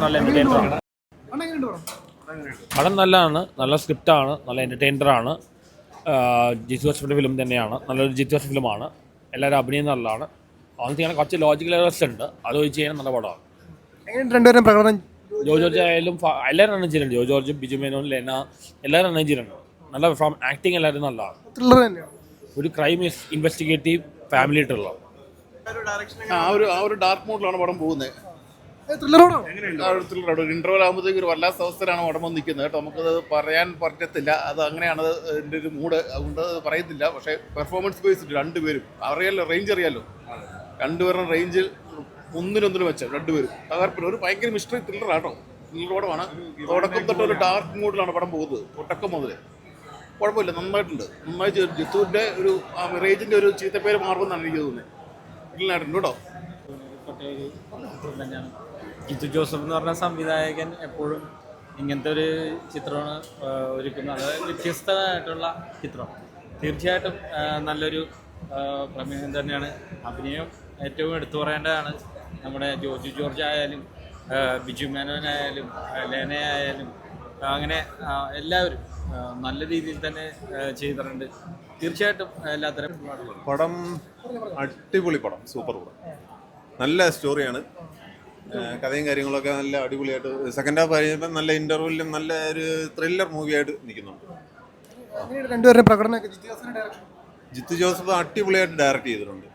നല്ല എൻ്റർടൈനറാണ്. പടം നല്ലതാണ്, നല്ല സ്ക്രിപ്റ്റാണ്, നല്ല എൻ്റർടൈനറാണ്. ജിത്തു ജോസഫിൻ്റെ ഫിലിം തന്നെയാണ്, നല്ലൊരു ജിത്തു ജോസഫ് ഫിലിമാണ്. എല്ലാവരും അഭിനയം നല്ലതാണ്. അത് ചെയ്യാൻ കുറച്ച് ലോജിക്കൽ എറേഴ്സ് ഉണ്ട്, അത് വെച്ച് ചെയ്യാൻ നല്ല പടമാണ്. രണ്ടുപേരും പ്രകടനം ജോ ജോർജ് ആയാലും എല്ലാവരും റണ്ണം ചെയ്തിട്ടുണ്ട്. ജോ ജോർജും ബിജു മേനോൻ, ലെന എല്ലാവരും റണ്ണം ചെയ്തിട്ടുണ്ട്. നല്ല ആക്ടിങ് എല്ലാവരും നല്ലതാണ്. ത്രില്ലർ തന്നെയാണ്. ഒരു ക്രൈം ഇൻവെസ്റ്റിഗേറ്റീവ് ഫാമിലി ആയിട്ടുള്ള ആ ഒരു ഡാർക്ക് മൂഡിലാണ് പടം പോകുന്നത്. ഇന്റർവൽ ആകുമ്പോഴത്തേക്ക് ഒരു വല്ലാത്ത അവസ്ഥയിലാണ് പടം വന്ന് നിൽക്കുന്നത് കേട്ടോ. നമുക്കത് പറയാൻ പറ്റത്തില്ല, അത് അങ്ങനെയാണ് എൻ്റെ ഒരു മൂഡ്, അതുകൊണ്ട് പറയത്തില്ല. പക്ഷേ പെർഫോമൻസ് ബേസ്ഡ് രണ്ടുപേരും അറിയാലോ, റേഞ്ച് അറിയാലോ, രണ്ടുപേരുടെ റേഞ്ചിൽ ഒന്നിനൊന്നിനും വെച്ച രണ്ടുപേരും തകർപ്പില്ല. ഒരു ഭയങ്കര മിസ്റ്ററി ത്രില്ലറാട്ടോ, ത്രില്ലർ പടമാണ്. തുടക്കം തൊട്ട് ഒരു ഡാർക്ക് മൂഡിലാണ് പടം പോകുന്നത്, തുടക്കം മുതൽ. കുഴപ്പമില്ല, നന്നായിട്ടുണ്ട്. നന്നായി ജിത്തുവിൻ്റെ ഒരു റേഞ്ചിൻ്റെ ഒരു ചീത്തപ്പേര് മാറുമെന്നാണ് എനിക്ക് തോന്നുന്നത്. ിട്ടുണ്ട് കേട്ടോ. ജിത്തു ജോസഫ് എന്ന് പറഞ്ഞ സംവിധായകൻ എപ്പോഴും ഇങ്ങനത്തെ ഒരു ചിത്രമാണ് ഒരുക്കുന്നത്. അത് വ്യത്യസ്തമായിട്ടുള്ള ചിത്രം. തീർച്ചയായിട്ടും നല്ലൊരു പ്രമേയം തന്നെയാണ്. അഭിനയം ഏറ്റവും എടുത്തു പറയേണ്ടതാണ്. നമ്മുടെ ജോജു ജോർജ് ആയാലും ബിജു മേനോനായാലും ലേനയായാലും അങ്ങനെ എല്ലാവരും നല്ല രീതിയിൽ തന്നെ ചെയ്തിട്ടുണ്ട്. തീർച്ചയായിട്ടും എല്ലാത്തരം പടം അടിപൊളി പടം, സൂപ്പർ പടം. നല്ല സ്റ്റോറിയാണ്, കഥയും കാര്യങ്ങളൊക്കെ നല്ല അടിപൊളിയായിട്ട്. സെക്കൻഡ് ഹാഫ് കഴിഞ്ഞപ്പോൾ നല്ല ഇൻ്റർവെല്ലും നല്ല ഒരു ത്രില്ലർ മൂവിയായിട്ട് നിൽക്കുന്നുണ്ട്. രണ്ടുപേരും പ്രകടനമൊക്കെ ജിത്തു ജോസഫ് അടിപൊളിയായിട്ട് ഡയറക്റ്റ് ചെയ്തിട്ടുണ്ട്.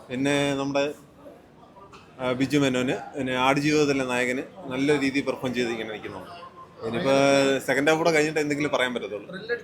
പിന്നെ നമ്മുടെ ബിജു മേനോന്, പിന്നെ ആടുജീവിതത്തിലെ നായകന് നല്ല രീതിയിൽ പെർഫോം ചെയ്ത് ഇങ്ങനെ നിൽക്കുന്നുണ്ട്. ഇനിയിപ്പോൾ സെക്കൻഡ് ഹാഫ് കൂടെ കഴിഞ്ഞിട്ട് എന്തെങ്കിലും പറയാൻ പറ്റത്തുള്ളൂ.